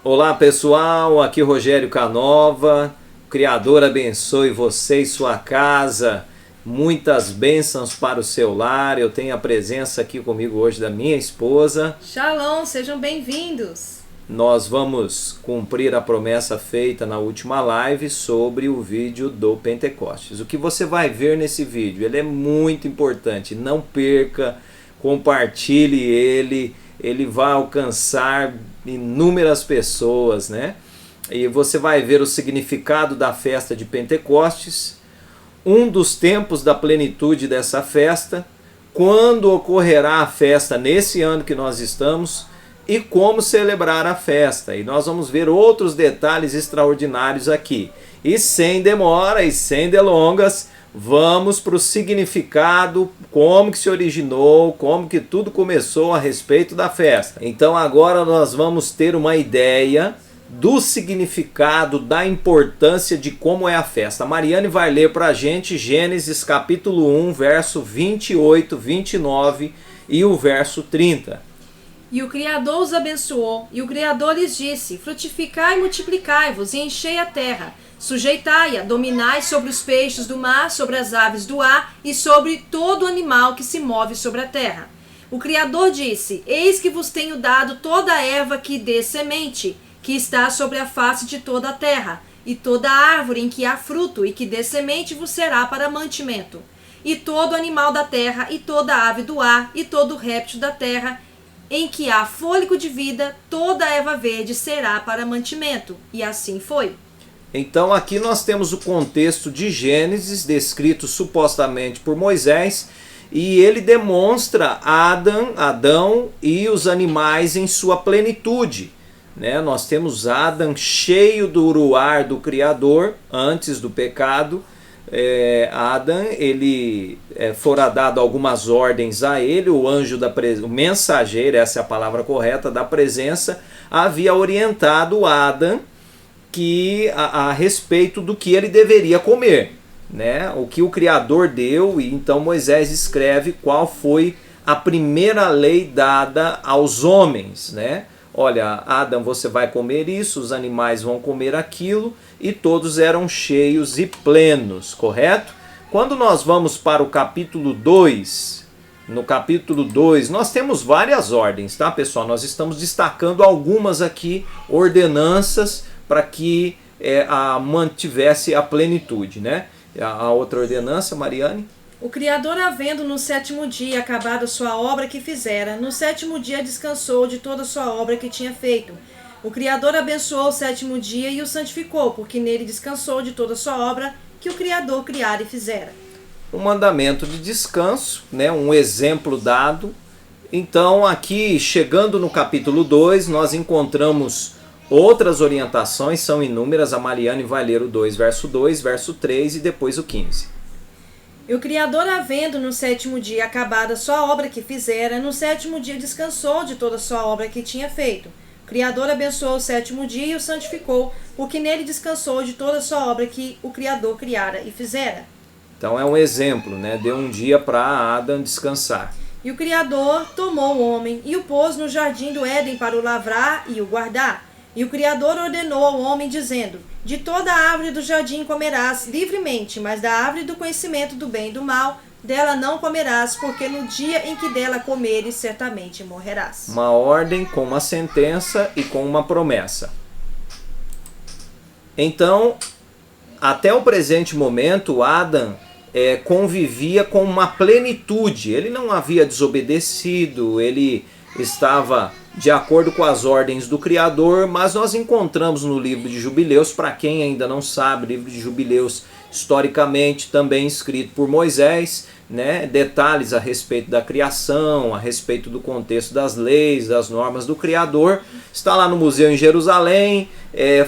Olá pessoal, aqui Rogério Canova, o Criador abençoe você e sua casa, muitas bênçãos para o seu lar. Eu tenho a presença aqui comigo hoje da minha esposa. Shalom, sejam bem-vindos. Nós vamos cumprir a promessa feita na última live sobre o vídeo do Pentecostes. O que você vai ver nesse vídeo, ele é muito importante, não perca, compartilhe ele vai alcançar inúmeras pessoas, né? E você vai ver o significado da festa de Pentecostes, um dos tempos da plenitude dessa festa, quando ocorrerá a festa nesse ano que nós estamos e como celebrar a festa. E nós vamos ver outros detalhes extraordinários aqui. E sem demora e sem delongas, vamos para o significado, como que se originou, como que tudo começou a respeito da festa. Então agora nós vamos ter uma ideia do significado, da importância de como é a festa. A Mariane vai ler para a gente Gênesis capítulo 1, verso 28, 29 e o verso 30. E o Criador os abençoou, e o Criador lhes disse: frutificai e multiplicai-vos, e enchei a terra. Sujeitai-a, dominai sobre os peixes do mar, sobre as aves do ar e sobre todo animal que se move sobre a terra. O Criador disse: eis que vos tenho dado toda a erva que dê semente, que está sobre a face de toda a terra, e toda árvore em que há fruto e que dê semente vos será para mantimento. E todo animal da terra, e toda ave do ar, e todo réptil da terra, em que há fôlego de vida, toda erva verde será para mantimento. E assim foi. Então aqui nós temos o contexto de Gênesis, descrito supostamente por Moisés, e ele demonstra Adão e os animais em sua plenitude. Né? Nós temos Adão cheio do ruar do Criador, antes do pecado. Adão, ele fora dado algumas ordens a ele, o anjo o mensageiro, essa é a palavra correta, da presença, havia orientado Adão a respeito do que ele deveria comer, né? O que o Criador deu, e então Moisés escreve qual foi a primeira lei dada aos homens, né? Olha, Adão, você vai comer isso, os animais vão comer aquilo, e todos eram cheios e plenos, correto? Quando nós vamos para o capítulo 2, no capítulo 2 nós temos várias ordens, tá pessoal? Nós estamos destacando algumas aqui, ordenanças, para que mantivesse a plenitude, né? A outra ordenança, Mariane? O Criador, havendo no sétimo dia acabado sua obra que fizera, no sétimo dia descansou de toda sua obra que tinha feito. O Criador abençoou o sétimo dia e o santificou, porque nele descansou de toda sua obra que o Criador criara e fizera. Um mandamento de descanso, né? Um exemplo dado. Então aqui, chegando no capítulo 2, nós encontramos outras orientações, são inúmeras. A Mariane vai ler o 2, verso 2, verso 3 e depois o 15. E o Criador, havendo no sétimo dia acabado a sua obra que fizera, no sétimo dia descansou de toda a sua obra que tinha feito. O Criador abençoou o sétimo dia e o santificou, porque nele descansou de toda a sua obra que o Criador criara e fizera. Então é um exemplo, né? Deu um dia para Adão descansar. E o Criador tomou o homem e o pôs no jardim do Éden para o lavrar e o guardar. E o Criador ordenou ao homem, dizendo: de toda a árvore do jardim comerás livremente, mas da árvore do conhecimento do bem e do mal, dela não comerás, porque no dia em que dela comeres, certamente morrerás. Uma ordem com uma sentença e com uma promessa. Então, até o presente momento, Adão convivia com uma plenitude. Ele não havia desobedecido, ele estava de acordo com as ordens do Criador, mas nós encontramos no livro de Jubileus, para quem ainda não sabe, o livro de Jubileus, historicamente também escrito por Moisés, né, detalhes a respeito da criação, a respeito do contexto das leis, das normas do Criador. Está lá no museu em Jerusalém,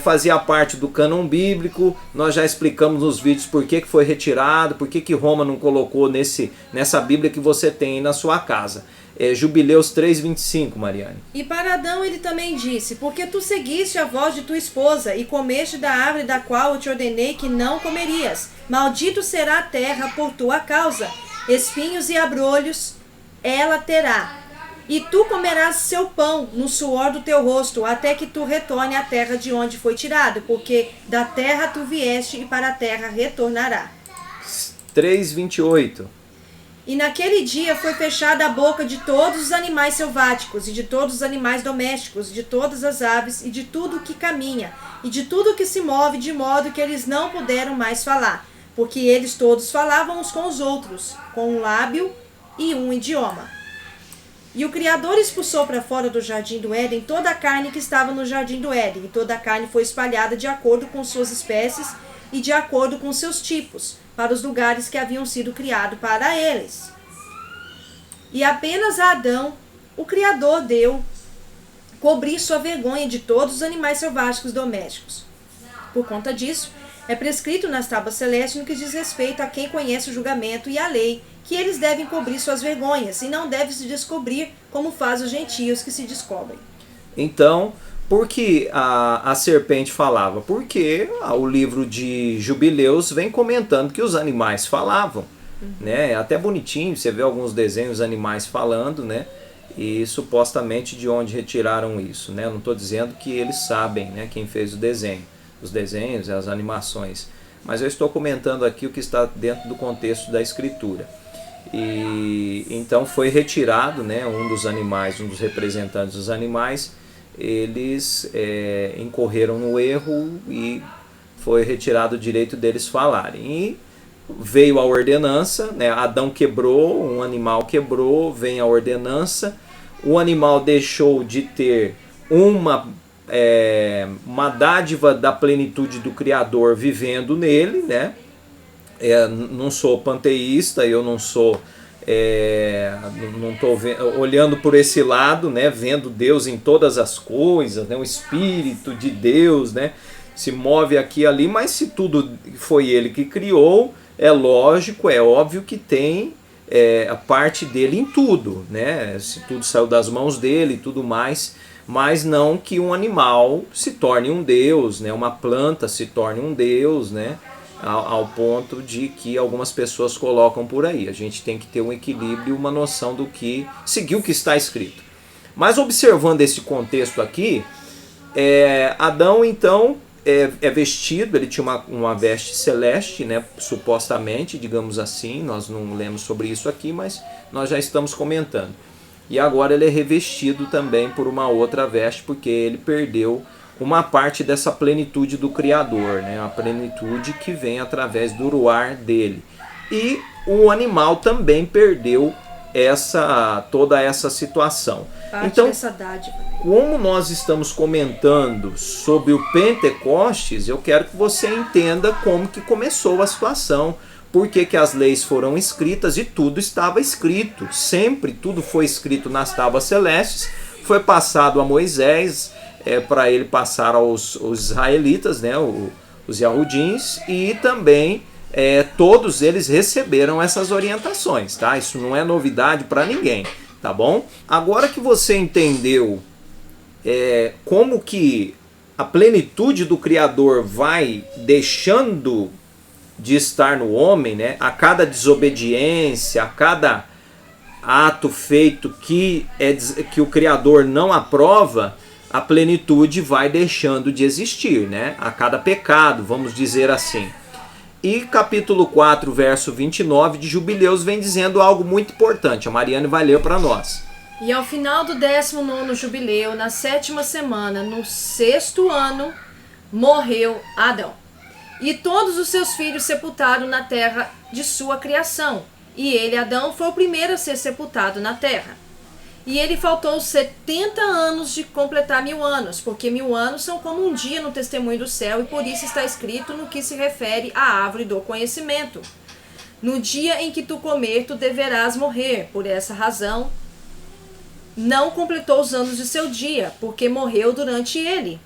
fazia parte do cânon bíblico. Nós já explicamos nos vídeos por que foi retirado, por que Roma não colocou nessa Bíblia que você tem aí na sua casa. Jubileus 3:25, Mariane. E para Adão ele também disse: porque tu seguiste a voz de tua esposa e comeste da árvore da qual eu te ordenei que não comerias. Maldito será a terra por tua causa. Espinhos e abrolhos ela terá. E tu comerás seu pão no suor do teu rosto, até que tu retorne à terra de onde foi tirado, porque da terra tu vieste e para a terra retornará. 3:28. E naquele dia foi fechada a boca de todos os animais selváticos, e de todos os animais domésticos, de todas as aves, e de tudo que caminha, e de tudo que se move, de modo que eles não puderam mais falar, porque eles todos falavam uns com os outros, com um lábio e um idioma. E o Criador expulsou para fora do jardim do Éden toda a carne que estava no jardim do Éden, e toda a carne foi espalhada de acordo com suas espécies e de acordo com seus tipos, para os lugares que haviam sido criados para eles. E apenas a Adão, o Criador deu cobrir sua vergonha de todos os animais selváticos domésticos. Por conta disso, é prescrito nas tábuas celestes no que diz respeito a quem conhece o julgamento e a lei, que eles devem cobrir suas vergonhas, e não devem se descobrir como fazem os gentios que se descobrem. Então, por que a serpente falava? Porque o livro de Jubileus vem comentando que os animais falavam. Né? É até bonitinho, você vê alguns desenhos animais falando, né? E supostamente de onde retiraram isso. Né? Eu não estou dizendo que eles sabem, né, quem fez o desenho, os desenhos e as animações. Mas eu estou comentando aqui o que está dentro do contexto da escritura. E então foi retirado, né, um dos animais, um dos representantes dos animais, eles incorreram no erro e foi retirado o direito deles falarem. E veio a ordenança, né, Adão quebrou, um animal quebrou, vem a ordenança, o animal deixou de ter uma dádiva da plenitude do Criador vivendo nele, né? Não sou panteísta, eu não sou, não estou olhando por esse lado, né, vendo Deus em todas as coisas, né, o Espírito de Deus, né, se move aqui e ali, mas se tudo foi Ele que criou, é lógico, é óbvio que tem a parte dele em tudo, né, se tudo saiu das mãos dele e tudo mais, mas não que um animal se torne um Deus, né, uma planta se torne um Deus, né, ao ponto de que algumas pessoas colocam por aí. A gente tem que ter um equilíbrio e uma noção do que seguir o que está escrito. Mas observando esse contexto aqui, Adão então é vestido, ele tinha uma veste celeste, né, supostamente, digamos assim, nós não lemos sobre isso aqui, mas nós já estamos comentando. E agora ele é revestido também por uma outra veste, porque ele perdeu uma parte dessa plenitude do Criador, né? A plenitude que vem através do ruar dele. E o animal também perdeu toda essa situação. Então, como nós estamos comentando sobre o Pentecostes, eu quero que você entenda como que começou a situação, por que as leis foram escritas, e tudo estava escrito. Sempre tudo foi escrito nas tábuas celestes, foi passado a Moisés, para ele passar aos israelitas, né, os Yahudins, e também todos eles receberam essas orientações, tá? Isso não é novidade para ninguém, tá bom? Agora que você entendeu como que a plenitude do Criador vai deixando de estar no homem, né, a cada desobediência, a cada ato feito que o Criador não aprova, a plenitude vai deixando de existir, né? A cada pecado, vamos dizer assim. E capítulo 4, verso 29 de Jubileus vem dizendo algo muito importante. A Mariane vai ler para nós. E ao final do 19º jubileu, na 7ª semana, no 6º ano, morreu Adão. E todos os seus filhos sepultaram na terra de sua criação. E ele, Adão, foi o primeiro a ser sepultado na terra. E ele faltou 70 anos de completar 1000 anos, porque 1000 anos são como um dia no testemunho do céu, e por isso está escrito no que se refere à árvore do conhecimento. No dia em que tu comer, tu deverás morrer. Por essa razão, não completou os anos de seu dia, porque morreu durante ele.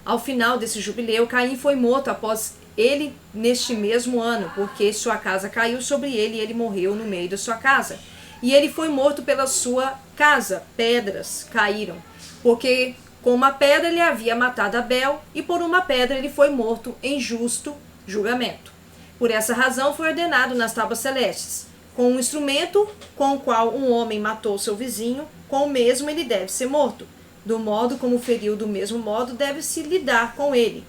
Ao final desse jubileu, Caim foi morto após ele neste mesmo ano, porque sua casa caiu sobre ele e ele morreu no meio da sua casa. E ele foi morto pela sua casa, pedras caíram, porque com uma pedra ele havia matado Abel, e por uma pedra ele foi morto em justo julgamento. Por essa razão foi ordenado nas tábuas celestes, com um instrumento com o qual um homem matou seu vizinho, com o mesmo ele deve ser morto. Do modo como feriu, do mesmo modo deve-se lidar com ele.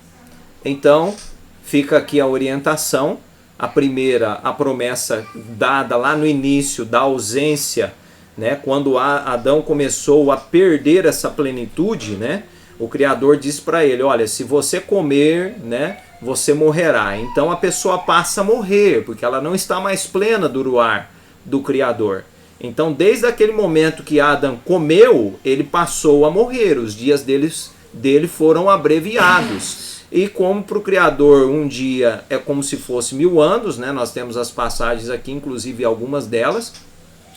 Então, fica aqui a orientação. A primeira, a promessa dada lá no início da ausência, né? Quando Adão começou a perder essa plenitude, né? O Criador disse para ele, olha, se você comer, né, você morrerá. Então a pessoa passa a morrer, porque ela não está mais plena do ruar do Criador. Então desde aquele momento que Adão comeu, ele passou a morrer, os dias dele foram abreviados. E como para o Criador um dia é como se fosse 1000 anos, né? Nós temos as passagens aqui, inclusive algumas delas,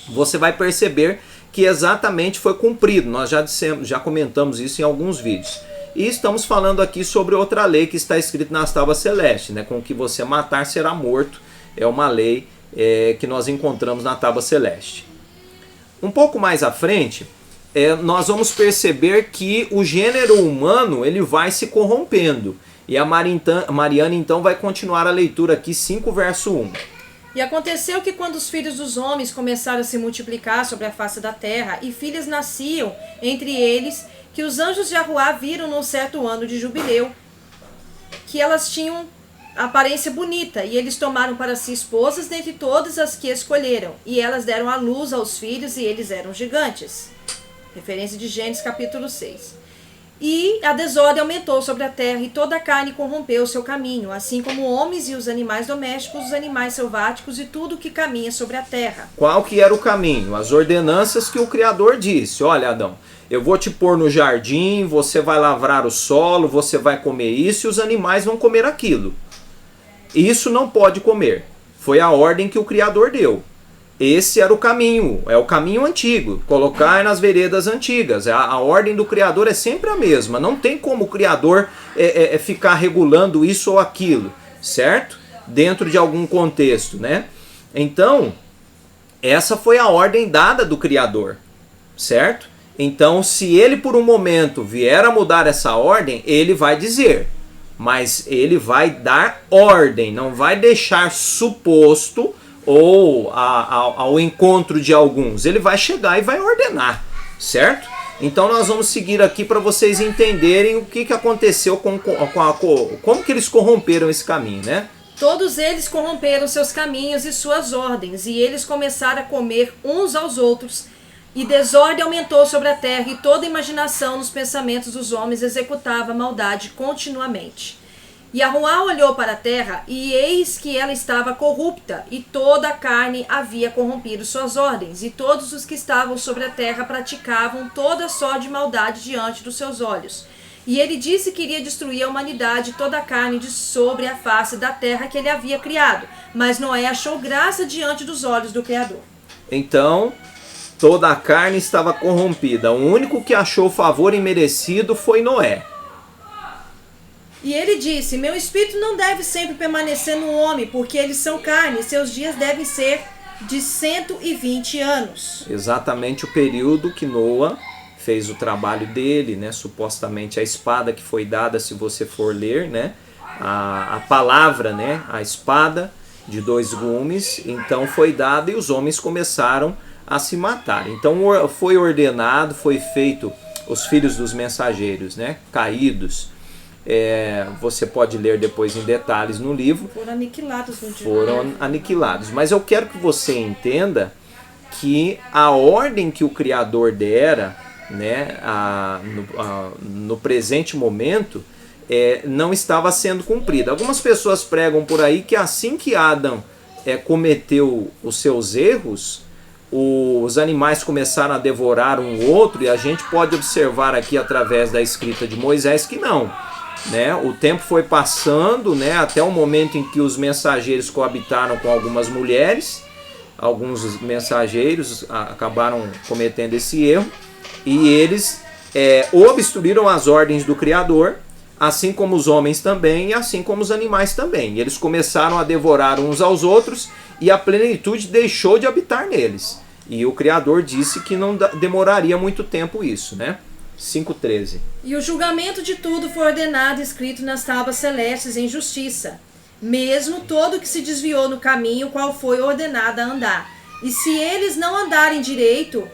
você vai perceber que exatamente foi cumprido. Nós já comentamos isso em alguns vídeos. E estamos falando aqui sobre outra lei que está escrita nas tábuas celestes, né? Com o que você matar será morto. É uma lei que nós encontramos na tábua celeste. Um pouco mais à frente, nós vamos perceber que o gênero humano ele vai se corrompendo. E a Mariana então vai continuar a leitura aqui, 5 verso 1. E aconteceu que quando os filhos dos homens começaram a se multiplicar sobre a face da terra, e filhas nasciam entre eles, que os anjos de Arruá viram num certo ano de jubileu, que elas tinham aparência bonita, e eles tomaram para si esposas dentre todas as que escolheram, e elas deram à luz aos filhos, e eles eram gigantes. Referência de Gênesis capítulo 6. E a desordem aumentou sobre a terra, e toda a carne corrompeu o seu caminho, assim como homens e os animais domésticos, os animais selváticos e tudo que caminha sobre a terra. Qual que era o caminho? As ordenanças que o Criador disse. Olha, Adão, eu vou te pôr no jardim, você vai lavrar o solo, você vai comer isso e os animais vão comer aquilo. Isso não pode comer. Foi a ordem que o Criador deu. Esse era o caminho, é o caminho antigo, colocar nas veredas antigas. A ordem do Criador é sempre a mesma, não tem como o Criador ficar regulando isso ou aquilo, certo? Dentro de algum contexto, né? Então, essa foi a ordem dada do Criador, certo? Então, se ele por um momento vier a mudar essa ordem, ele vai dizer, mas ele vai dar ordem, não vai deixar suposto ou ao encontro de alguns. Ele vai chegar e vai ordenar, certo? Então nós vamos seguir aqui para vocês entenderem o que aconteceu como que eles corromperam esse caminho, né? Todos eles corromperam seus caminhos e suas ordens, e eles começaram a comer uns aos outros, e desordem aumentou sobre a terra, e toda imaginação nos pensamentos dos homens executava maldade continuamente. E Arruá olhou para a terra, e eis que ela estava corrupta, e toda a carne havia corrompido suas ordens, e todos os que estavam sobre a terra praticavam toda sorte de maldade diante dos seus olhos. E ele disse que iria destruir a humanidade, toda a carne de sobre a face da terra que ele havia criado. Mas Noé achou graça diante dos olhos do Criador. Então, toda a carne estava corrompida. O único que achou favor e merecido foi Noé. E ele disse, meu espírito não deve sempre permanecer no homem, porque eles são carne, seus dias devem ser de 120 anos. Exatamente o período que Noé fez o trabalho dele, né? Supostamente a espada que foi dada, se você for ler, né? A palavra, né? A espada de 2 gumes, então foi dada e os homens começaram a se matar. Então foi ordenado, foi feito os filhos dos mensageiros, né? Caídos. Você pode ler depois em detalhes no livro. Foram aniquilados no dia. Foram aniquilados. Mas eu quero que você entenda que a ordem que o Criador dera, né, no presente momento, não estava sendo cumprida. Algumas pessoas pregam por aí que assim que Adão cometeu os seus erros, os animais começaram a devorar um outro, e a gente pode observar aqui através da escrita de Moisés que não. Né? O tempo foi passando, né, até o momento em que os mensageiros coabitaram com algumas mulheres. Alguns mensageiros acabaram cometendo esse erro e eles obstruíram as ordens do Criador, assim como os homens também e assim como os animais também. Eles começaram a devorar uns aos outros e a plenitude deixou de habitar neles. E o Criador disse que não demoraria muito tempo isso, né? 5:13. E o julgamento de tudo foi ordenado e escrito nas tábuas celestes em justiça, mesmo todo que se desviou no caminho qual foi ordenado a andar. E se eles não andarem direito,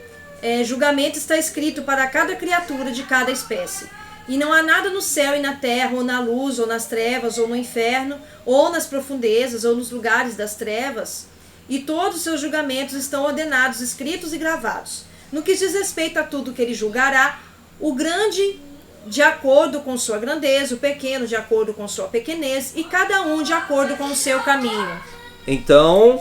julgamento está escrito para cada criatura de cada espécie. E não há nada no céu e na terra, ou na luz, ou nas trevas, ou no inferno, ou nas profundezas, ou nos lugares das trevas. E todos os seus julgamentos estão ordenados, escritos e gravados. No que diz respeito a tudo que ele julgará, o grande de acordo com sua grandeza, o pequeno de acordo com sua pequenez, e cada um de acordo com o seu caminho. Então,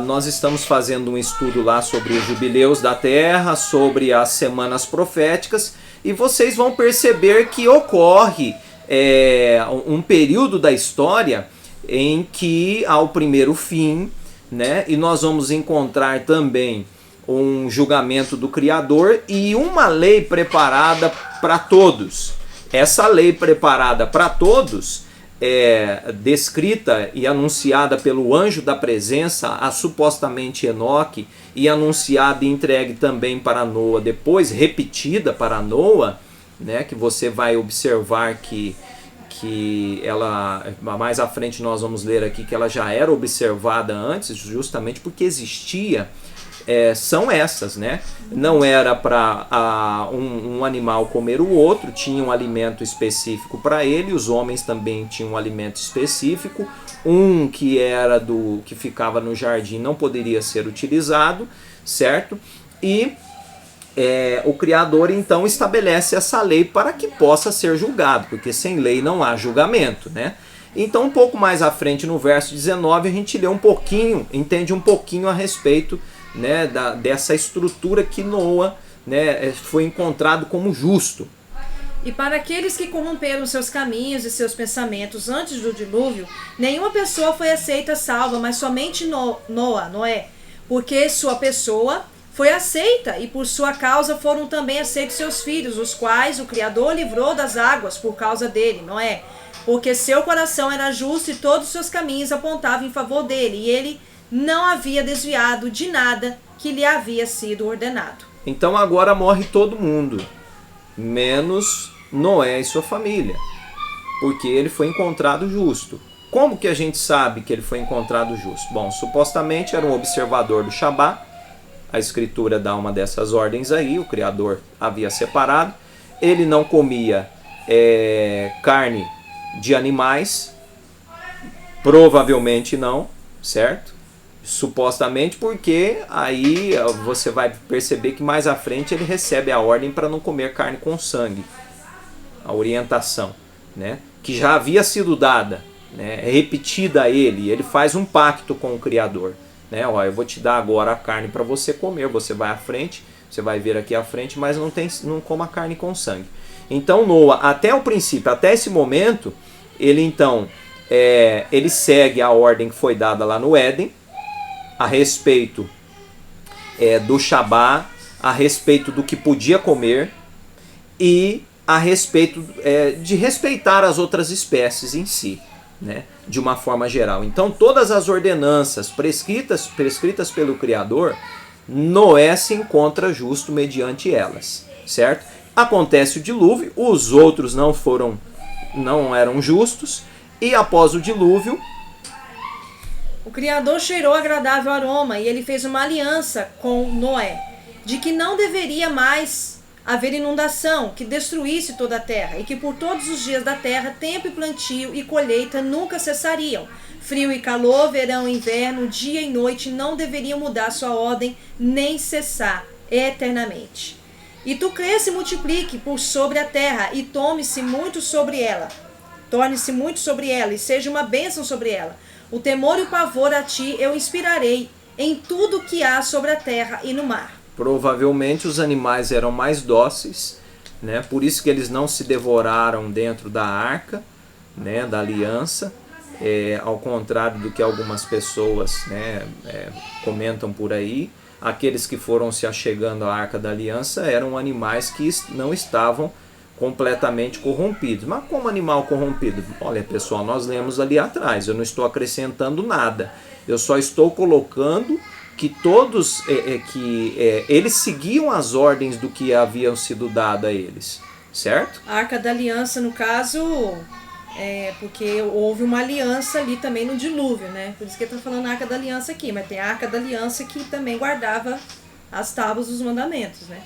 nós estamos fazendo um estudo lá sobre os jubileus da terra, sobre as semanas proféticas, e vocês vão perceber que ocorre um período da história em que há o primeiro fim, né? E nós vamos encontrar também um julgamento do Criador e uma lei preparada para todos. Essa lei preparada para todos é descrita e anunciada pelo anjo da presença a supostamente Enoque, e anunciada e entregue também para Noa, depois repetida para Noa, né, que você vai observar que ela, mais à frente nós vamos ler aqui, que ela já era observada antes, justamente porque existia, são essas, né? Não era para um animal comer o outro, tinha um alimento específico para ele, os homens também tinham um alimento específico, que era que ficava no jardim não poderia ser utilizado, certo? E o Criador então estabelece essa lei para que possa ser julgado, porque sem lei não há julgamento, né? Então um pouco mais à frente no verso 19 a gente lê um pouquinho, entende um pouquinho a respeito, né, dessa estrutura que Noa, né, foi encontrado como justo. E para aqueles que corromperam seus caminhos e seus pensamentos antes do dilúvio, nenhuma pessoa foi aceita salva, mas somente Noé, porque sua pessoa foi aceita, e por sua causa foram também aceitos seus filhos, os quais o Criador livrou das águas por causa dele, Noé, porque seu coração era justo e todos os seus caminhos apontavam em favor dele, e ele não havia desviado de nada que lhe havia sido ordenado. Então agora morre todo mundo, menos Noé e sua família, porque ele foi encontrado justo. Como que a gente sabe que ele foi encontrado justo? Bom, supostamente era um observador do Shabá, a escritura dá uma dessas ordens aí, o Criador havia separado, ele não comia carne de animais, provavelmente não, certo? Supostamente, porque aí você vai perceber que mais à frente ele recebe a ordem para não comer carne com sangue, a orientação, né, que já havia sido dada, né, é repetida a ele faz um pacto com o Criador, né, ó, eu vou te dar agora a carne para você comer, você vai à frente, você vai ver aqui à frente, mas não coma carne com sangue. Então Noa, até o princípio, até esse momento, ele então ele segue a ordem que foi dada lá no Éden, a respeito do Shabá, a respeito do que podia comer e a respeito de respeitar as outras espécies em si, né, de uma forma geral. Então todas as ordenanças prescritas pelo Criador, Noé se encontra justo mediante elas, certo? Acontece o dilúvio, os outros não eram justos, e após o dilúvio, o Criador cheirou agradável aroma, e ele fez uma aliança com Noé, de que não deveria mais haver inundação, que destruísse toda a terra, e que por todos os dias da terra, tempo e plantio e colheita nunca cessariam. Frio e calor, verão e inverno, dia e noite não deveriam mudar sua ordem, nem cessar eternamente. E tu cresça e multiplique por sobre a terra, e torne-se muito sobre ela, e seja uma bênção sobre ela. O temor e o pavor a ti eu inspirarei em tudo que há sobre a terra e no mar. Provavelmente os animais eram mais dóceis, né? Por isso que eles não se devoraram dentro da arca, né, da aliança, ao contrário do que algumas pessoas, né, comentam por aí. Aqueles que foram se achegando à arca da aliança eram animais que não estavam completamente corrompidos. Mas como animal corrompido? Olha, pessoal, nós lemos ali atrás, eu não estou acrescentando nada, eu só estou colocando que todos, eles seguiam as ordens do que haviam sido dado a eles, certo? A Arca da Aliança, no caso, porque houve uma aliança ali também no dilúvio, né? Por isso que ele está falando a Arca da Aliança aqui, mas tem a Arca da Aliança que também guardava as tábuas dos mandamentos, né?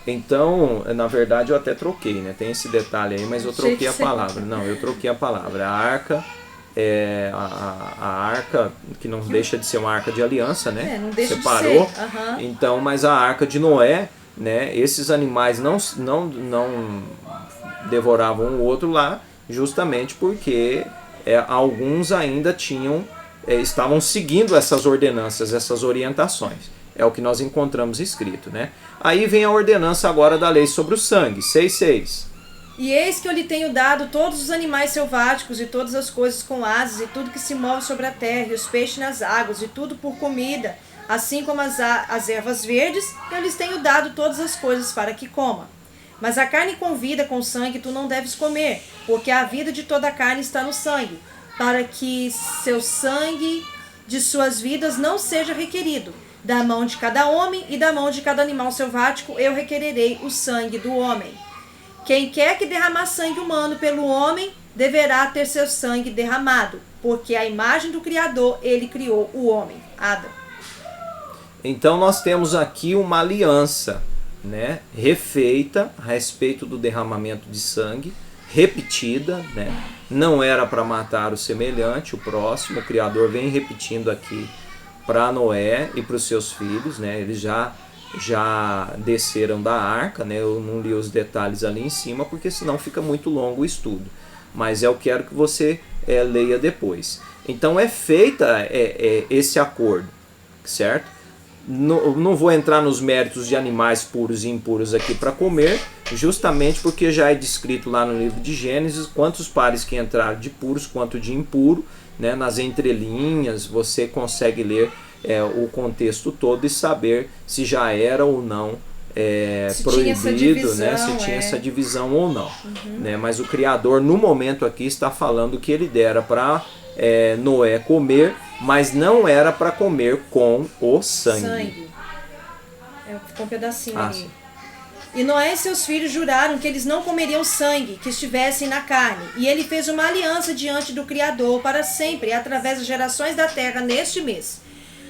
Então, na verdade, eu até troquei, né? Tem esse detalhe aí, mas eu troquei a palavra. Não, eu troquei a palavra. A arca a arca, que não deixa de ser uma arca de aliança, né? Não deixa Separou. de ser. Uhum. Então, mas a arca de Noé, né? Esses animais não devoravam o outro lá, justamente porque alguns ainda estavam seguindo essas ordenanças, essas orientações. É o que nós encontramos escrito, né? Aí vem a ordenança agora da lei sobre o sangue, 6:6. E eis que eu lhe tenho dado todos os animais selváticos e todas as coisas com asas e tudo que se move sobre a terra e os peixes nas águas e tudo por comida, assim como as ervas verdes, eu lhes tenho dado todas as coisas para que coma. Mas a carne com vida, com sangue, tu não deves comer, porque a vida de toda a carne está no sangue, para que seu sangue de suas vidas não seja requerido. Da mão de cada homem e da mão de cada animal selvático eu requererei o sangue do homem. Quem quer que derramar sangue humano pelo homem, deverá ter seu sangue derramado, porque a imagem do Criador ele criou o homem, Adão. Então nós temos aqui uma aliança, né, refeita a respeito do derramamento de sangue, repetida, né? Não era para matar o semelhante, o próximo. O Criador vem repetindo aqui para Noé e para os seus filhos, né? Eles já desceram da arca, né? Eu não li os detalhes ali em cima porque senão fica muito longo o estudo, mas eu quero que você leia depois. Então é feita esse acordo, certo? Não vou entrar nos méritos de animais puros e impuros aqui para comer, justamente porque já é descrito lá no livro de Gênesis quantos pares que entraram de puros quanto de impuro, né? Nas entrelinhas você consegue ler o contexto todo e saber se já era ou não proibido, né? Se tinha essa divisão ou não. Né? Mas o Criador no momento aqui está falando que ele dera para Noé comer, mas não era para comer com o sangue. Ficou um pedacinho ali. E Noé e seus filhos juraram que eles não comeriam sangue que estivessem na carne. E ele fez uma aliança diante do Criador para sempre, através das gerações da terra neste mês.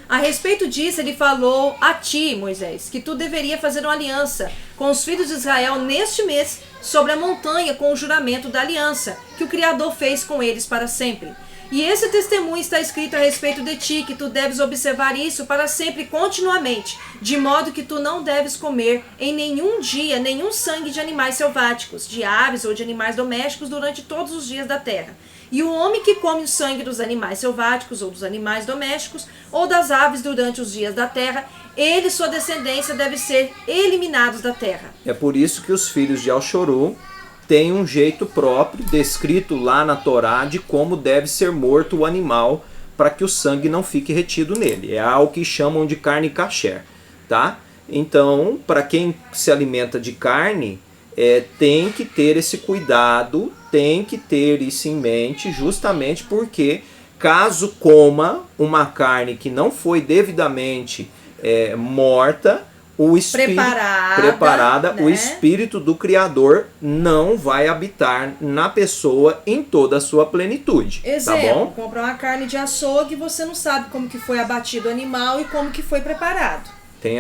A respeito disso, ele falou a ti, Moisés, que tu deveria fazer uma aliança com os filhos de Israel neste mês, sobre a montanha, com o juramento da aliança, que o Criador fez com eles para sempre. E esse testemunho está escrito a respeito de ti, que tu deves observar isso para sempre, continuamente, de modo que tu não deves comer em nenhum dia nenhum sangue de animais selváticos, de aves ou de animais domésticos durante todos os dias da terra. E o homem que come o sangue dos animais selváticos ou dos animais domésticos ou das aves durante os dias da terra, ele e sua descendência devem ser eliminados da terra. É por isso que os filhos de Alchorô têm um jeito próprio, descrito lá na Torá, de como deve ser morto o animal para que o sangue não fique retido nele. É algo que chamam de carne kasher, tá? Então, para quem se alimenta de carne, tem que ter esse cuidado, tem que ter isso em mente, justamente porque caso coma uma carne que não foi devidamente morta, preparada, né? O Espírito do Criador não vai habitar na pessoa em toda a sua plenitude. Exemplo, tá bom? Comprar uma carne de açougue e você não sabe como que foi abatido o animal e como que foi preparado. Tem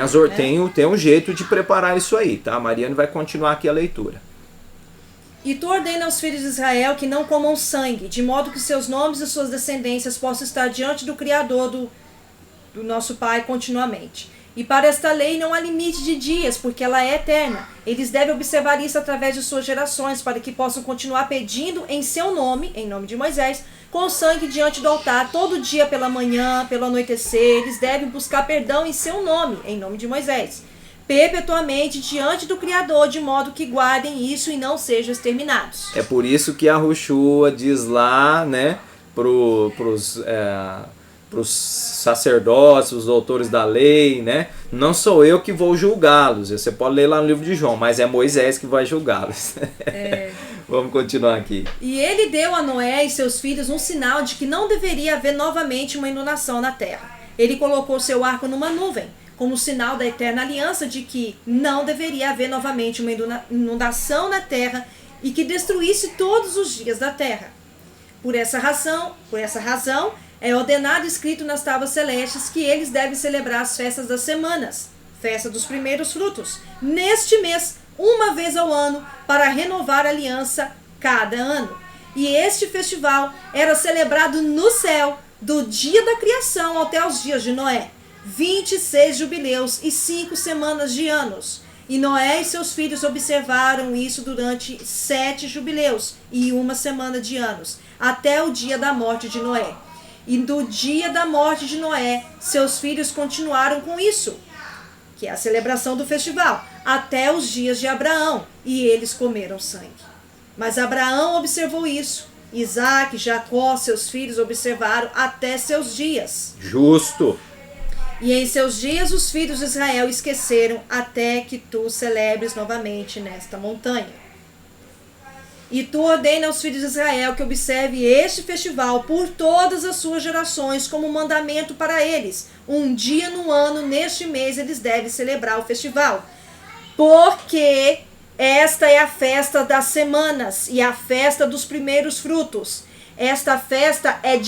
um jeito de preparar isso aí, tá? A Mariane vai continuar aqui a leitura. E tu ordena aos filhos de Israel que não comam sangue, de modo que seus nomes e suas descendências possam estar diante do Criador do nosso Pai continuamente. E para esta lei não há limite de dias, porque ela é eterna. Eles devem observar isso através de suas gerações, para que possam continuar pedindo em seu nome, em nome de Moisés, com sangue diante do altar, todo dia pela manhã, pelo anoitecer. Eles devem buscar perdão em seu nome, em nome de Moisés, perpetuamente diante do Criador, de modo que guardem isso e não sejam exterminados. É por isso que a Rushua diz lá, né, pros sacerdotes, os doutores da lei, né? Não sou eu que vou julgá-los. Você pode ler lá no livro de João, mas é Moisés que vai julgá-los. Vamos continuar aqui. E ele deu a Noé e seus filhos um sinal de que não deveria haver novamente uma inundação na terra. Ele colocou seu arco numa nuvem, como sinal da eterna aliança de que não deveria haver novamente uma inundação na terra e que destruísse todos os dias da terra. Por essa razão, é ordenado escrito nas tábuas celestes que eles devem celebrar as festas das semanas, festa dos primeiros frutos, neste mês, uma vez ao ano, para renovar a aliança cada ano. E este festival era celebrado no céu, do dia da criação até os dias de Noé. 26 jubileus e 5 semanas de anos. E Noé e seus filhos observaram isso durante 7 jubileus e 1 semana de anos, até o dia da morte de Noé. E do dia da morte de Noé, seus filhos continuaram com isso, que é a celebração do festival, até os dias de Abraão, e eles comeram sangue. Mas Abraão observou isso. Isaac, Jacó, seus filhos observaram até seus dias. Justo. E em seus dias os filhos de Israel esqueceram até que tu celebres novamente nesta montanha. E tu ordena aos filhos de Israel que observe este festival por todas as suas gerações como mandamento para eles. Um dia no ano, neste mês, eles devem celebrar o festival. Porque esta é a festa das semanas e a festa dos primeiros frutos. Esta festa é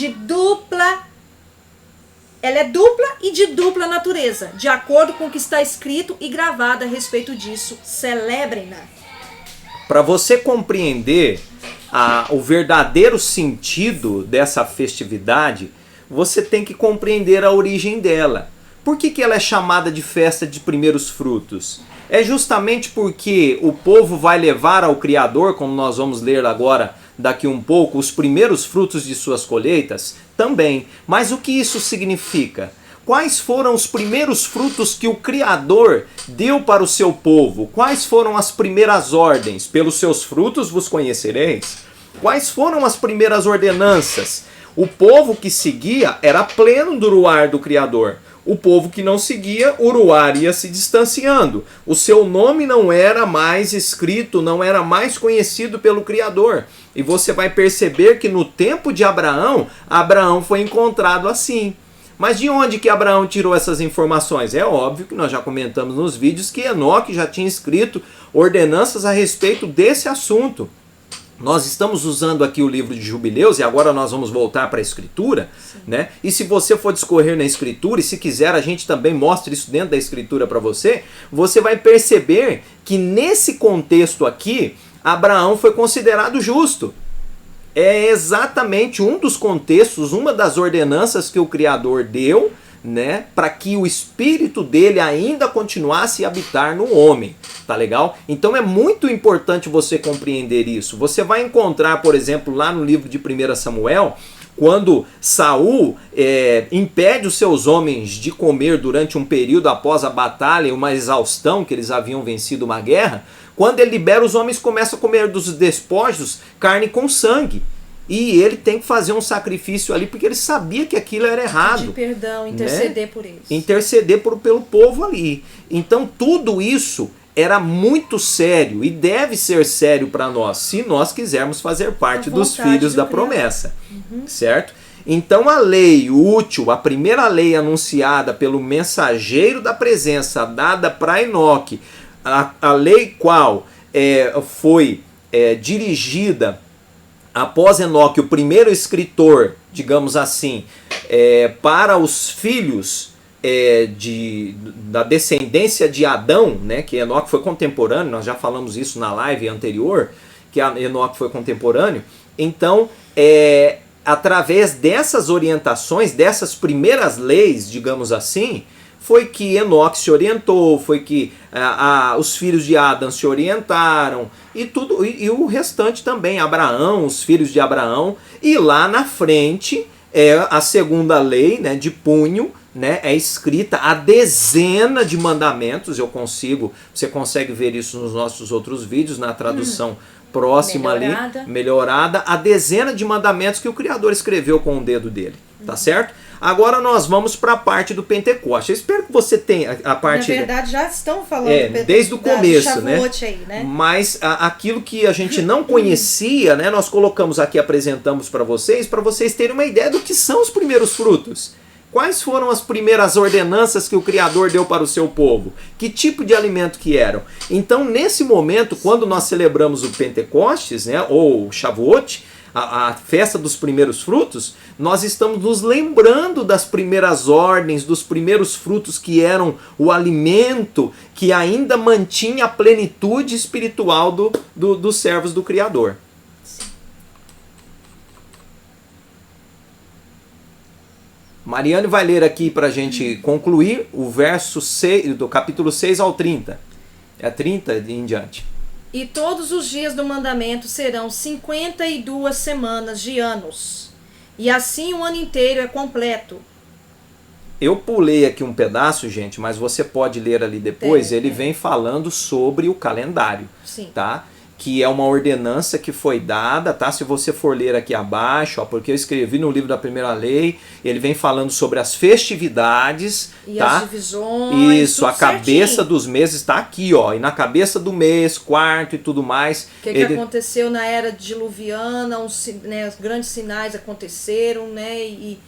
ela é dupla e de dupla natureza, de acordo com o que está escrito e gravado a respeito disso. Celebrem-na. Para você compreender o verdadeiro sentido dessa festividade, você tem que compreender a origem dela. Por que ela é chamada de festa de primeiros frutos? É justamente porque o povo vai levar ao Criador, como nós vamos ler agora daqui um pouco, os primeiros frutos de suas colheitas também. Mas o que isso significa? Quais foram os primeiros frutos que o Criador deu para o seu povo? Quais foram as primeiras ordens? Pelos seus frutos vos conhecereis. Quais foram as primeiras ordenanças? O povo que seguia era pleno do uruar do Criador. O povo que não seguia, o uruar ia se distanciando. O seu nome não era mais escrito, não era mais conhecido pelo Criador. E você vai perceber que no tempo de Abraão, Abraão foi encontrado assim. Mas de onde que Abraão tirou essas informações? É óbvio que nós já comentamos nos vídeos que Enoque já tinha escrito ordenanças a respeito desse assunto. Nós estamos usando aqui o livro de Jubileus e agora nós vamos voltar para a Escritura, né? E se você for discorrer na Escritura, e se quiser a gente também mostra isso dentro da Escritura para você, você vai perceber que nesse contexto aqui, Abraão foi considerado justo. É exatamente um dos contextos, uma das ordenanças que o Criador deu, né, para que o espírito dele ainda continuasse a habitar no homem, tá legal? Então é muito importante você compreender isso. Você vai encontrar, por exemplo, lá no livro de 1 Samuel, quando Saul impede os seus homens de comer durante um período após a batalha, uma exaustão que eles haviam vencido uma guerra, quando ele libera, os homens começam a comer dos despojos carne com sangue. E ele tem que fazer um sacrifício ali, porque ele sabia que aquilo era errado. De perdão, interceder, né? Por eles. Interceder pelo povo ali. Então tudo isso era muito sério e deve ser sério para nós, se nós quisermos fazer parte dos filhos da promessa. Certo? Então a lei útil, a primeira lei anunciada pelo mensageiro da presença, dada para Enoque, a lei qual foi dirigida após Enoque, o primeiro escritor, digamos assim, para os filhos da descendência de Adão, né, que Enoque foi contemporâneo, nós já falamos isso na live anterior, que Enoque foi contemporâneo. Então, através dessas orientações, dessas primeiras leis, digamos assim, foi que Enoque se orientou, foi que os filhos de Adão se orientaram, e o restante também, Abraão, os filhos de Abraão, e lá na frente, a segunda lei, né, de punho, né, é escrita a dezena de mandamentos, você consegue ver isso nos nossos outros vídeos, na tradução próxima melhorada, a dezena de mandamentos que o Criador escreveu com o dedo dele, tá certo? Agora nós vamos para a parte do Pentecoste. Eu espero que você tenha a parte... Na verdade, já estão falando do Pentecoste, desde o começo, né? Aí, né? Mas aquilo que a gente não conhecia, né? Nós colocamos aqui, apresentamos para vocês terem uma ideia do que são os primeiros frutos. Quais foram as primeiras ordenanças que o Criador deu para o seu povo? Que tipo de alimento que eram? Então, nesse momento, quando nós celebramos o Pentecostes, né, ou Shavuot, a festa dos primeiros frutos, nós estamos nos lembrando das primeiras ordens, dos primeiros frutos que eram o alimento que ainda mantinha a plenitude espiritual dos servos do Criador. Mariane vai ler aqui para a gente concluir o verso 6, do capítulo 6 ao 30. É 30 e em diante. E todos os dias do mandamento serão 52 semanas de anos. E assim o ano inteiro é completo. Eu pulei aqui um pedaço, gente, mas você pode ler ali depois. Ele vem falando sobre o calendário. Sim. Tá? Que é uma ordenança que foi dada, tá? Se você for ler aqui abaixo, ó, porque eu escrevi no livro da primeira lei, ele vem falando sobre as festividades, e tá? as divisões. Isso, a cabeça dos meses está aqui, ó, e na cabeça do mês, quarto e tudo mais. O que aconteceu na era diluviana, os grandes sinais aconteceram, né? E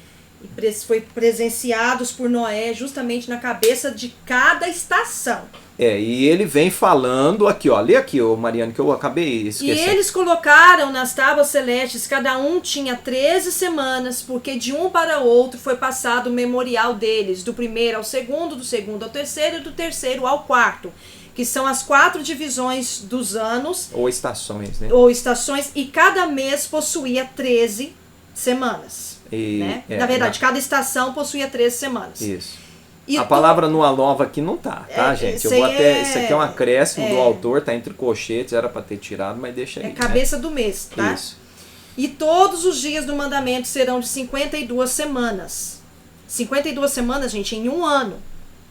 foi presenciados por Noé justamente na cabeça de cada estação. E ele vem falando aqui, ó, lê aqui, ô Mariane, que eu acabei esquecendo. E eles colocaram nas tábuas celestes, cada um tinha 13 semanas, porque de um para o outro foi passado o memorial deles, do primeiro ao segundo, do segundo ao terceiro e do terceiro ao quarto, que são as 4 divisões dos anos. Ou estações, né? Ou estações, e cada mês possuía 13 semanas. Né? Na verdade, cada estação possuía 13 semanas. Isso. E a palavra Lua Nova aqui não tá, gente? Eu vou até. Isso aqui é um acréscimo do autor, tá entre colchetes, era para ter tirado, mas deixa aí. É cabeça do mês, tá? Isso. E todos os dias do mandamento serão de 52 semanas. 52 semanas, gente, em um ano,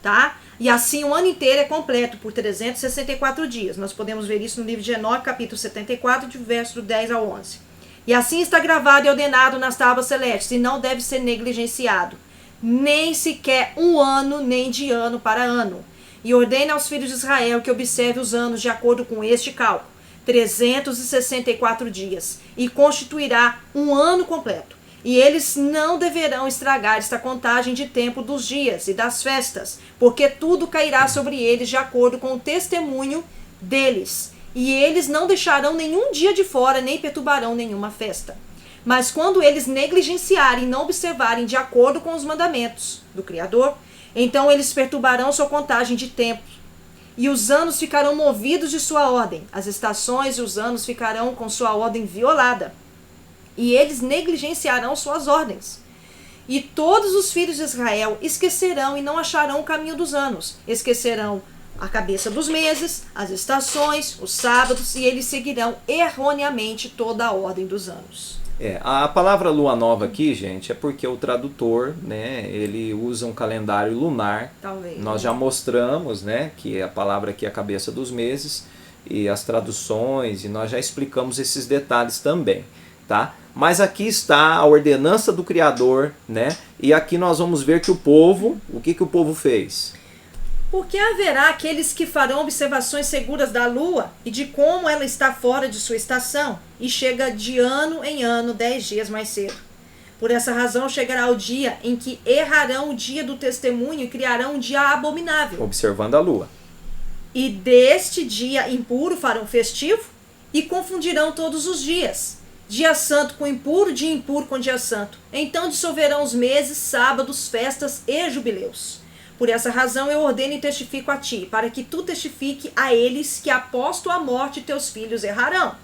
tá? E assim o ano inteiro é completo, por 364 dias. Nós podemos ver isso no livro de Enoque, capítulo 74, de verso do 10 ao 11. E assim está gravado e ordenado nas tábuas celestes, e não deve ser negligenciado, nem sequer um ano, nem de ano para ano. E ordene aos filhos de Israel que observe os anos de acordo com este cálculo, 364 dias, e constituirá um ano completo. E eles não deverão estragar esta contagem de tempo dos dias e das festas, porque tudo cairá sobre eles de acordo com o testemunho deles. E eles não deixarão nenhum dia de fora, nem perturbarão nenhuma festa. Mas quando eles negligenciarem e não observarem de acordo com os mandamentos do Criador, então eles perturbarão sua contagem de tempo. E os anos ficarão movidos de sua ordem. As estações e os anos ficarão com sua ordem violada. E eles negligenciarão suas ordens. E todos os filhos de Israel esquecerão e não acharão o caminho dos anos. Esquecerão a cabeça dos meses, as estações, os sábados, e eles seguirão erroneamente toda a ordem dos anos. A palavra Lua Nova aqui, gente, é porque o tradutor, né, ele usa um calendário lunar. Talvez. Nós já mostramos, né, que a palavra aqui é a cabeça dos meses e as traduções, e nós já explicamos esses detalhes também, tá? Mas aqui está a ordenança do Criador, né? E aqui nós vamos ver que o povo, o que o povo fez? Porque haverá aqueles que farão observações seguras da lua e de como ela está fora de sua estação e chega de ano em ano 10 dias mais cedo. Por essa razão chegará o dia em que errarão o dia do testemunho e criarão um dia abominável. Observando a lua. E deste dia impuro farão festivo e confundirão todos os dias. Dia santo com impuro, dia impuro com dia santo. Então dissolverão os meses, sábados, festas e jubileus. Por essa razão eu ordeno e testifico a ti, para que tu testifique a eles que após tua morte teus filhos errarão,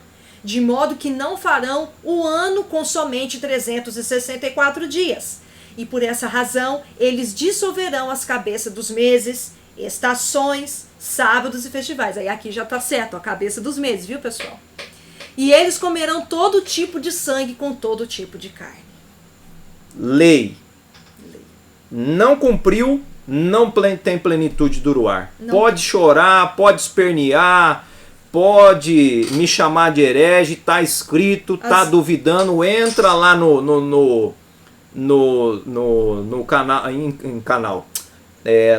de modo que não farão o ano com somente 364 dias. E por essa razão eles dissolverão as cabeças dos meses, estações, sábados e festivais. Aí aqui já está certo, a cabeça dos meses, viu, pessoal? E eles comerão todo tipo de sangue com todo tipo de carne. Lei. Não cumpriu, não tem plenitude do Uruar. Pode chorar, pode espernear, pode me chamar de herege, tá escrito, tá duvidando, entra lá no canal,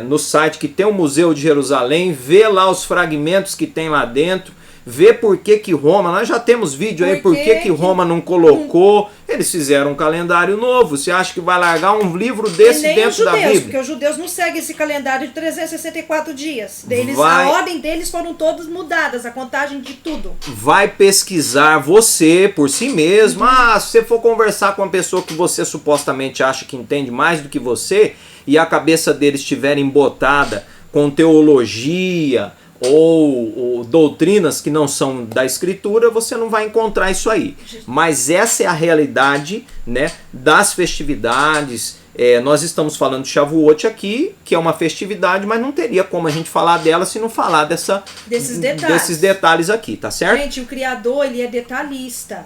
no site que tem o Museu de Jerusalém, vê lá os fragmentos que tem lá dentro, ver por que Roma, nós já temos vídeo aí, por que Roma não colocou, eles fizeram um calendário novo, você acha que vai largar um livro desse dentro da Bíblia? Porque os judeus não seguem esse calendário de 364 dias, a ordem deles foram todas mudadas, a contagem de tudo. Vai pesquisar você por si mesmo, se você for conversar com uma pessoa que você supostamente acha que entende mais do que você, e a cabeça deles estiver embotada com teologia, ou doutrinas que não são da escritura, você não vai encontrar isso aí. Mas essa é a realidade, né, das festividades. Nós estamos falando de Shavuot aqui, que é uma festividade, mas não teria como a gente falar dela se não falar desses detalhes aqui, tá certo? Gente, o Criador, ele é detalhista.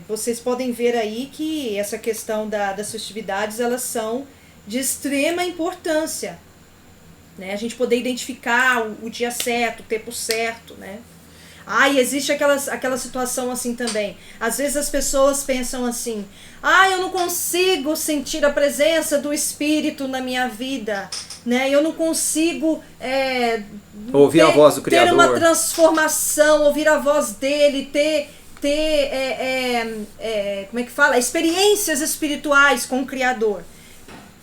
Vocês podem ver aí que essa questão das festividades, elas são de extrema importância. Né? A gente poder identificar o dia certo, o tempo certo, né? E existe aquela situação assim também. Às vezes as pessoas pensam assim, eu não consigo sentir a presença do Espírito na minha vida, né? Eu não consigo ouvir a voz do Criador, ter uma transformação, ouvir a voz dele, ter como é que fala? Experiências espirituais com o Criador.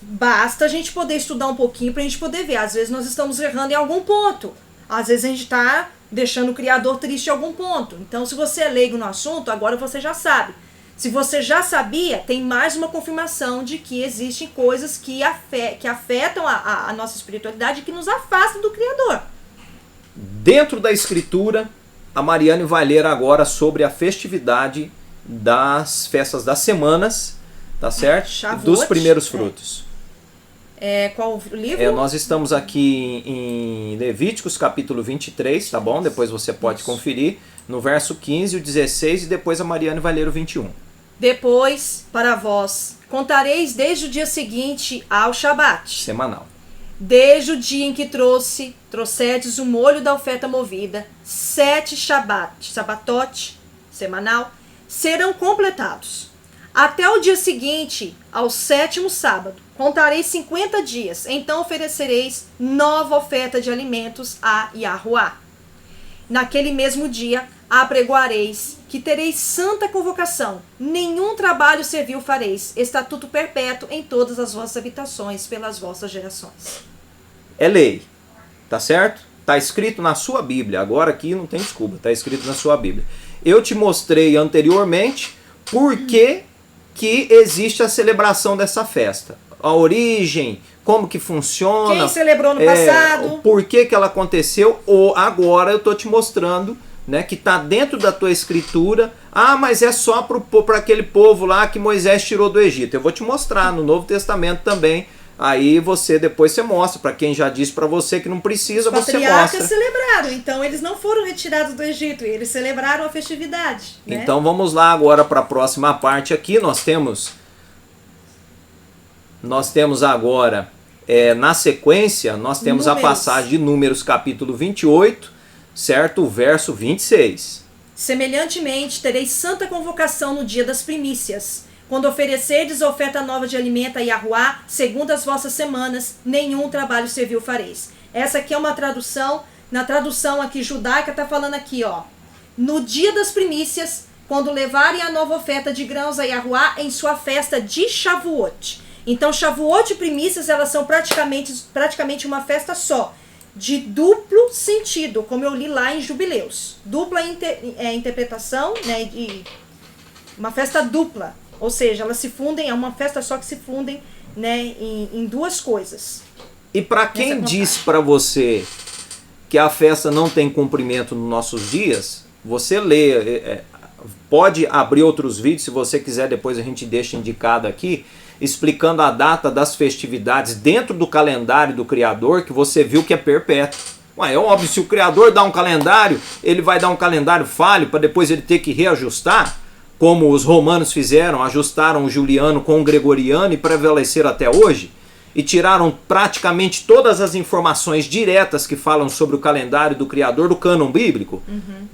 Basta a gente poder estudar um pouquinho para a gente poder ver. Às vezes nós estamos errando em algum ponto. Às vezes a gente está deixando o Criador triste em algum ponto. Então, se você é leigo no assunto, agora você já sabe. Se você já sabia, tem mais uma confirmação de que existem coisas que afetam a nossa espiritualidade e que nos afastam do Criador. Dentro da Escritura, a Mariane vai ler agora sobre a festividade das festas das semanas, tá certo? Shavuot, dos primeiros frutos. Qual livro? Nós estamos aqui em Levíticos capítulo 23, tá bom? Depois você pode conferir no verso 15, o 16 e depois a Mariane vai ler o 21. Depois, para vós, contareis desde o dia seguinte ao Shabat. Semanal. Desde o dia em que trouxedes o molho da oferta movida, 7 Shabatot, semanal, serão completados. Até o dia seguinte, ao 7º sábado, contareis 50 dias, então oferecereis nova oferta de alimentos a Yahuá. Naquele mesmo dia, apregoareis que tereis santa convocação, nenhum trabalho servil fareis, estatuto perpétuo em todas as vossas habitações pelas vossas gerações. É lei, tá certo? Tá escrito na sua Bíblia, agora aqui não tem desculpa, tá escrito na sua Bíblia. Eu te mostrei anteriormente por que existe a celebração dessa festa. A origem, como que funciona. Quem celebrou no passado. Por que ela aconteceu. Ou agora eu estou te mostrando, né, que está dentro da tua escritura. Mas é só para aquele povo lá que Moisés tirou do Egito. Eu vou te mostrar no Novo Testamento também. Aí depois você mostra. Para quem já disse para você que não precisa, você mostra. Os patriarcas celebraram, então eles não foram retirados do Egito, eles celebraram a festividade. Né? Então vamos lá agora para a próxima parte aqui. Nós temos agora, na sequência, nós temos a passagem de Números capítulo 28, certo? O verso 26. Semelhantemente, tereis santa convocação no dia das primícias. Quando oferecerdes oferta nova de alimento a Yahuá, segundo as vossas semanas, nenhum trabalho servil fareis. Essa aqui é uma tradução, na tradução aqui judaica está falando aqui, no dia das primícias, quando levarem a nova oferta de grãos a Yahuá em sua festa de Shavuot. Então, Shavuot e primícias, elas são praticamente uma festa só, de duplo sentido, como eu li lá em Jubileus. Dupla interpretação, né, de uma festa dupla. Ou seja, elas se fundem, é uma festa só que se fundem, né, em duas coisas. E para quem disse para você que a festa não tem cumprimento nos nossos dias, você lê, pode abrir outros vídeos, se você quiser, depois a gente deixa indicado aqui, explicando a data das festividades dentro do calendário do Criador, que você viu que é perpétuo. É óbvio, se o Criador dá um calendário, ele vai dar um calendário falho para depois ele ter que reajustar, como os romanos fizeram, ajustaram o juliano com o gregoriano e prevaleceram até hoje, e tiraram praticamente todas as informações diretas que falam sobre o calendário do Criador do cânon bíblico,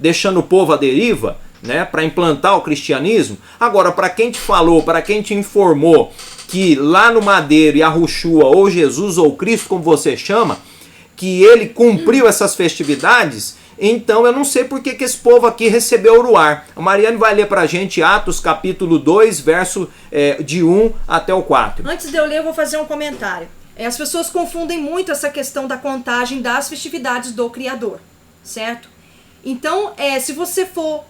deixando o povo à deriva, né, para implantar o cristianismo. Agora, para quem te falou, para quem te informou que lá no Madeiro, Yahushua, ou Jesus, ou Cristo, como você chama, que ele cumpriu essas festividades, Então eu não sei por que esse povo aqui recebeu Uruar. A Mariane vai ler pra gente Atos capítulo 2, verso de 1 até o 4. Antes de eu ler, eu vou fazer um comentário. As pessoas confundem muito essa questão da contagem das festividades do Criador, certo? Então, se você for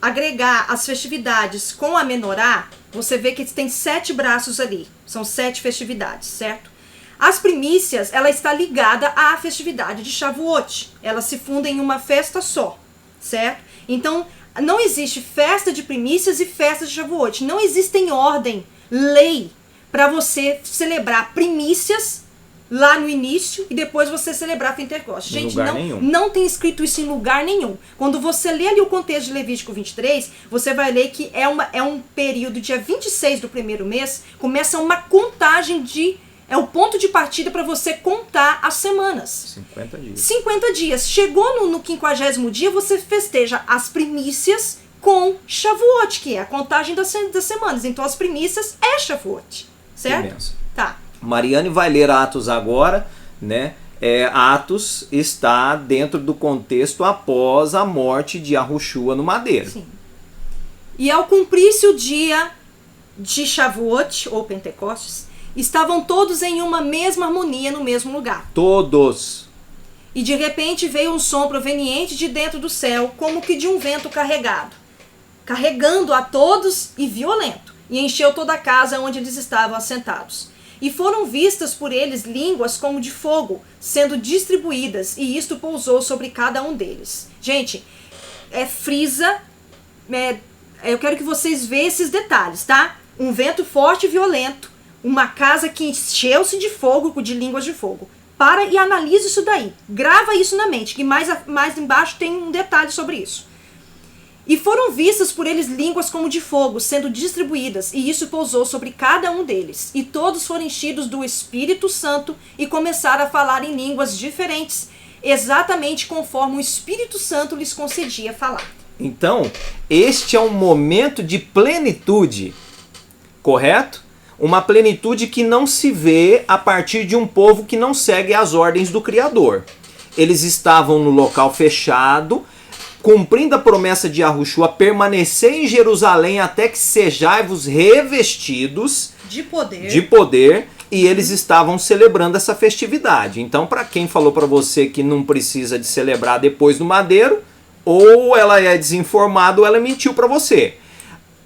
agregar as festividades com a menorá, você vê que tem 7 braços ali. São 7 festividades, certo? As primícias, ela está ligada à festividade de Shavuot. Elas se fundem em uma festa só, certo? Então, não existe festa de primícias e festa de Shavuot. Não existe em ordem, lei, para você celebrar primícias lá no início e depois você celebrar Pentecostes. Gente, não tem escrito isso em lugar nenhum. Quando você lê ali o contexto de Levítico 23, você vai ler que é um período, dia 26 do primeiro mês, começa uma contagem é o ponto de partida para você contar as semanas. 50 dias. 50 dias. Chegou no 50º dia, você festeja as primícias com Shavuot, que é a contagem das semanas. Então as primícias é Shavuot, certo? Imenso. Tá. Mariane vai ler Atos agora, né? Atos está dentro do contexto após a morte de Yahushua no madeiro. Sim. E ao cumprir-se o dia de Shavuot, ou Pentecostes, estavam todos em uma mesma harmonia no mesmo lugar. Todos. E de repente veio um som proveniente de dentro do céu, como que de um vento carregando a todos e violento, e encheu toda a casa onde eles estavam assentados. E foram vistas por eles línguas como de fogo, sendo distribuídas, e isto pousou sobre cada um deles. Gente, frisa, eu quero que vocês vejam esses detalhes, tá? Um vento forte e violento, uma casa que encheu-se de fogo, de línguas de fogo. Para e analisa isso daí. Grava isso na mente, que mais embaixo tem um detalhe sobre isso. E foram vistas por eles línguas como de fogo, sendo distribuídas, e isso pousou sobre cada um deles. E todos foram enchidos do Espírito Santo e começaram a falar em línguas diferentes, exatamente conforme o Espírito Santo lhes concedia falar. Então, este é um momento de plenitude, correto? Uma plenitude que não se vê a partir de um povo que não segue as ordens do Criador. Eles estavam no local fechado, cumprindo a promessa de Yahushua, permanecer em Jerusalém até que sejais-vos revestidos de poder, e eles estavam celebrando essa festividade. Então, para quem falou para você que não precisa de celebrar depois do madeiro, ou ela é desinformada ou ela mentiu para você.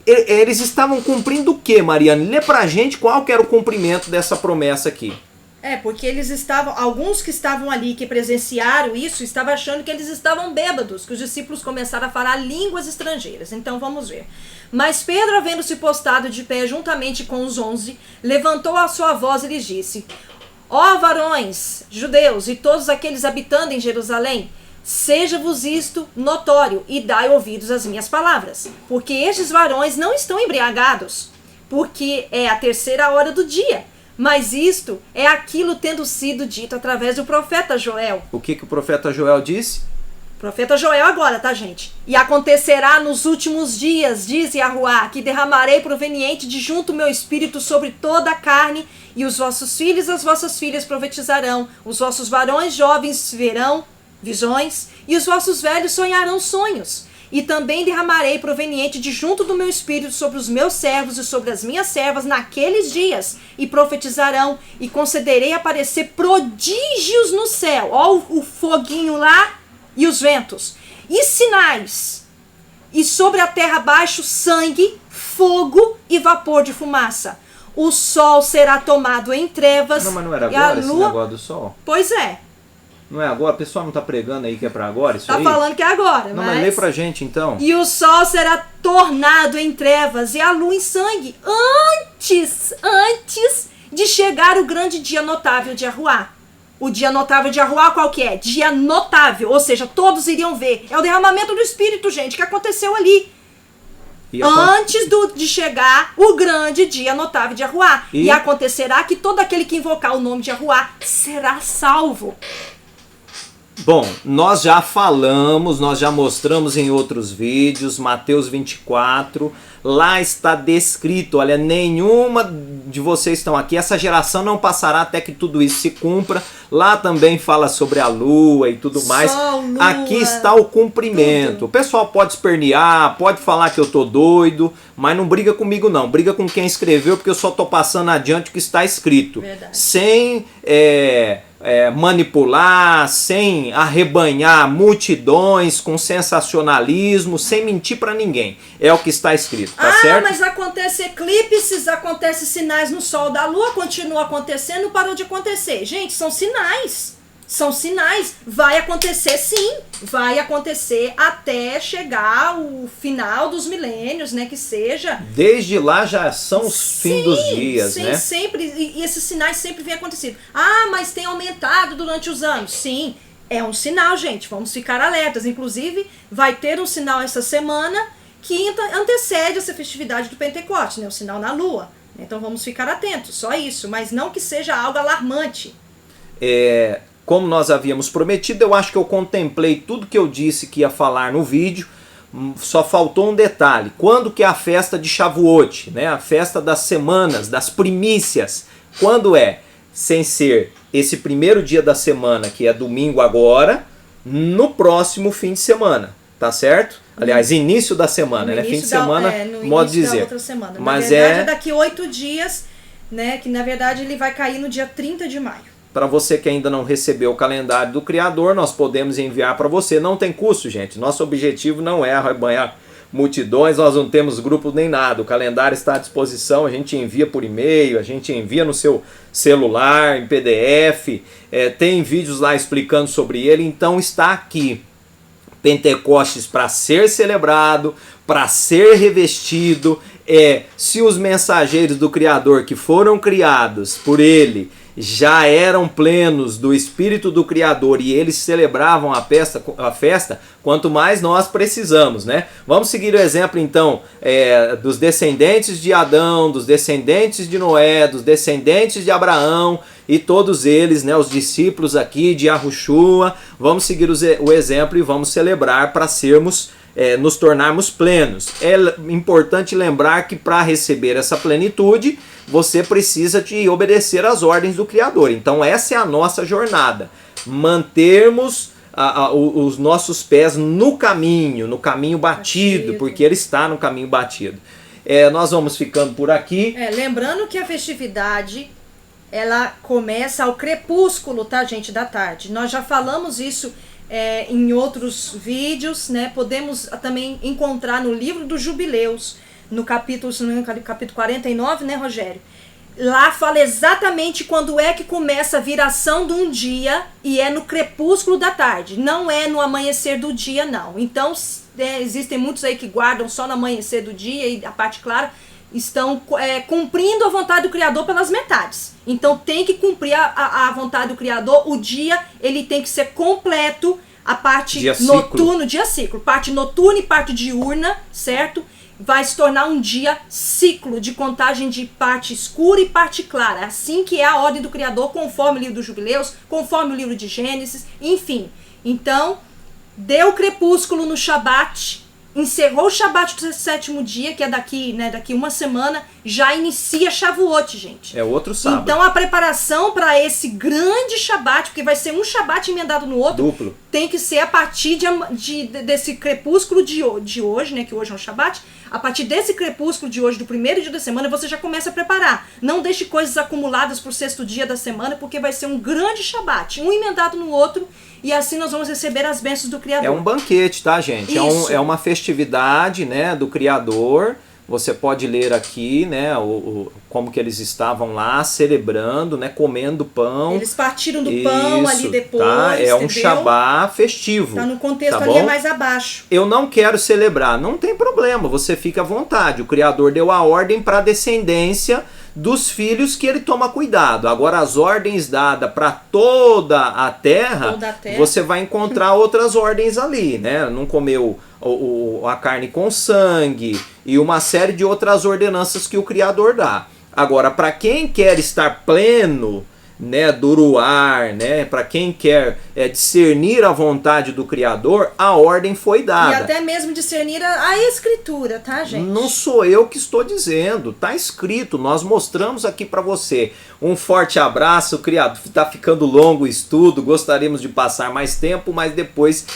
Eles estavam cumprindo o que, Mariane? Lê pra gente qual que era o cumprimento dessa promessa aqui. Porque eles alguns que estavam ali, que presenciaram isso, estavam achando que eles estavam bêbados, que os discípulos começaram a falar línguas estrangeiras. Então vamos ver. Mas Pedro, havendo-se postado de pé juntamente com os 11, levantou a sua voz e lhes disse: Ó varões, judeus e todos aqueles habitando em Jerusalém, seja-vos isto notório e dai ouvidos às minhas palavras, porque estes varões não estão embriagados, porque é a 3ª hora do dia. Mas isto é aquilo tendo sido dito através do profeta Joel. O que o profeta Joel disse? Profeta Joel agora, tá, gente? E acontecerá nos últimos dias, diz Yahuá, que derramarei proveniente de junto o meu espírito sobre toda a carne, e os vossos filhos e as vossas filhas profetizarão, os vossos varões jovens verão visões, e os vossos velhos sonharão sonhos. E também derramarei proveniente de junto do meu espírito sobre os meus servos e sobre as minhas servas naqueles dias, e profetizarão, e concederei aparecer prodígios no céu, ó o foguinho lá, e os ventos, e sinais, e sobre a terra abaixo sangue, fogo e vapor de fumaça. O sol será tomado em trevas. Não, mas não era agora esse negócio do sol? Pois é. Não é agora? O pessoal não tá pregando aí que é pra agora isso aí? Tá falando que é agora, não, mas lê pra gente então. E o sol será tornado em trevas e a lua em sangue, antes de chegar o grande dia notável de Yahuá. O dia notável de Yahuá qual que é? Dia notável, ou seja, todos iriam ver. É o derramamento do Espírito, gente, que aconteceu ali. Antes de chegar o grande dia notável de Yahuá. E acontecerá que todo aquele que invocar o nome de Yahuá será salvo. Bom, nós já falamos, nós já mostramos em outros vídeos, Mateus 24, lá está descrito, olha, nenhuma de vocês estão aqui. Essa geração não passará até que tudo isso se cumpra. Lá também fala sobre a lua e tudo mais. Sol, lua, aqui está o cumprimento. tudo. O pessoal pode espernear, pode falar que eu tô doido, mas não briga comigo não. Briga com quem escreveu, porque eu só tô passando adiante o que está escrito. Verdade. Sem manipular, sem arrebanhar multidões com sensacionalismo, sem mentir para ninguém. É o que está escrito, tá certo? Mas acontece eclipses, acontece sinais no sol da lua, continua acontecendo, não parou de acontecer. Gente, são sinais. São sinais. Vai acontecer sim. Vai acontecer até chegar o final dos milênios, né? Que seja. Desde lá já são os fins dos dias, sim, né? Sempre. E esses sinais sempre vêm acontecendo. Mas tem aumentado durante os anos. Sim, é um sinal, gente. Vamos ficar alertas. Inclusive, vai ter um sinal essa semana que antecede essa festividade do Pentecostes, né? O sinal na lua. Então vamos ficar atentos. Só isso. Mas não que seja algo alarmante. Como nós havíamos prometido, eu acho que eu contemplei tudo que eu disse que ia falar no vídeo. Só faltou um detalhe. Quando que é a festa de Shavuot, né? A festa das semanas, das primícias. Quando é? Sem ser esse primeiro dia da semana, que é domingo agora, no próximo fim de semana, tá certo? Aliás, início da semana, né? Fim de semana, modo de dizer. Da outra semana. Mas na verdade, é daqui 8 dias, né? Que na verdade ele vai cair no dia 30 de maio. Para você que ainda não recebeu o calendário do Criador, nós podemos enviar para você. Não tem custo, gente. Nosso objetivo não é arrebanhar multidões, nós não temos grupo nem nada. O calendário está à disposição, a gente envia por e-mail, a gente envia no seu celular, em PDF. Tem vídeos lá explicando sobre ele, então está aqui. Pentecostes para ser celebrado, para ser revestido. Se os mensageiros do Criador que foram criados por ele já eram plenos do Espírito do Criador e eles celebravam a festa, quanto mais nós precisamos, né? Vamos seguir o exemplo então dos descendentes de Adão, dos descendentes de Noé, dos descendentes de Abraão e todos eles, né, os discípulos aqui de Yahushua. Vamos seguir o exemplo e vamos celebrar para sermos nos tornarmos plenos. É importante lembrar que para receber essa plenitude, você precisa de obedecer às ordens do Criador. Então essa é a nossa jornada. Mantermos os nossos pés no caminho batido, porque ele está no caminho batido. Nós vamos ficando por aqui. Lembrando que a festividade, ela começa ao crepúsculo, tá, gente, da tarde. Nós já falamos isso em outros vídeos, né? Podemos também encontrar no livro dos Jubileus, no capítulo 49, né, Rogério? Lá fala exatamente quando é que começa a viração de um dia e é no crepúsculo da tarde, não é no amanhecer do dia, não. Então, existem muitos aí que guardam só no amanhecer do dia e a parte clara, estão cumprindo a vontade do Criador pelas metades. Então tem que cumprir a vontade do Criador, o dia ele tem que ser completo, a parte noturna, dia ciclo, parte noturna e parte diurna, certo? Vai se tornar um dia ciclo de contagem de parte escura e parte clara. Assim que é a ordem do Criador, conforme o livro dos Jubileus, conforme o livro de Gênesis, enfim. Então, deu o crepúsculo no Shabat, encerrou o Shabat do 7º dia, que é daqui uma semana, já inicia Shavuot, gente. É outro sábado. Então a preparação para esse grande Shabat, porque vai ser um Shabat emendado no outro, duplo, tem que ser a partir desse crepúsculo de hoje, né, que hoje é um Shabat. A partir desse crepúsculo de hoje, do primeiro dia da semana, você já começa a preparar. Não deixe coisas acumuladas para o 6º dia da semana, porque vai ser um grande Shabat, um emendado no outro, e assim nós vamos receber as bênçãos do Criador. É um banquete, tá, gente? É uma festividade, né, do Criador. Você pode ler aqui, né, como que eles estavam lá celebrando, né, comendo pão. Eles partiram do pão ali depois, tá? É um entendeu? Shabá festivo. Tá no contexto, tá ali bom? é mais abaixo. Eu não quero celebrar, não tem problema, você fica à vontade. O Criador deu a ordem para a descendência dos filhos que ele toma cuidado. Agora as ordens dadas para toda a terra, você vai encontrar outras ordens ali, né? Não comer a carne com sangue e uma série de outras ordenanças que o Criador dá. Agora, para quem quer estar pleno, né, do Ruar, né, para quem quer discernir a vontade do Criador, a ordem foi dada. E até mesmo discernir a Escritura, tá, gente? Não sou eu que estou dizendo, tá escrito, nós mostramos aqui para você. Um forte abraço, criado. Tá ficando longo o estudo, gostaríamos de passar mais tempo, mas depois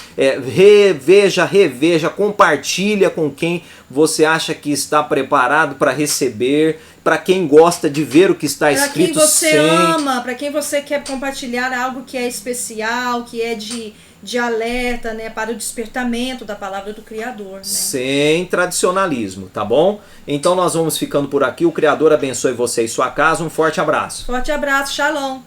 reveja, compartilha com quem você acha que está preparado para receber, para quem gosta de ver o que está escrito. Para quem você ama, para quem você quer compartilhar algo que é especial, que é de alerta, né, para o despertamento da palavra do Criador, né? Sem tradicionalismo, tá bom? Então nós vamos ficando por aqui. O Criador abençoe você e sua casa. Um forte abraço. Forte abraço, shalom.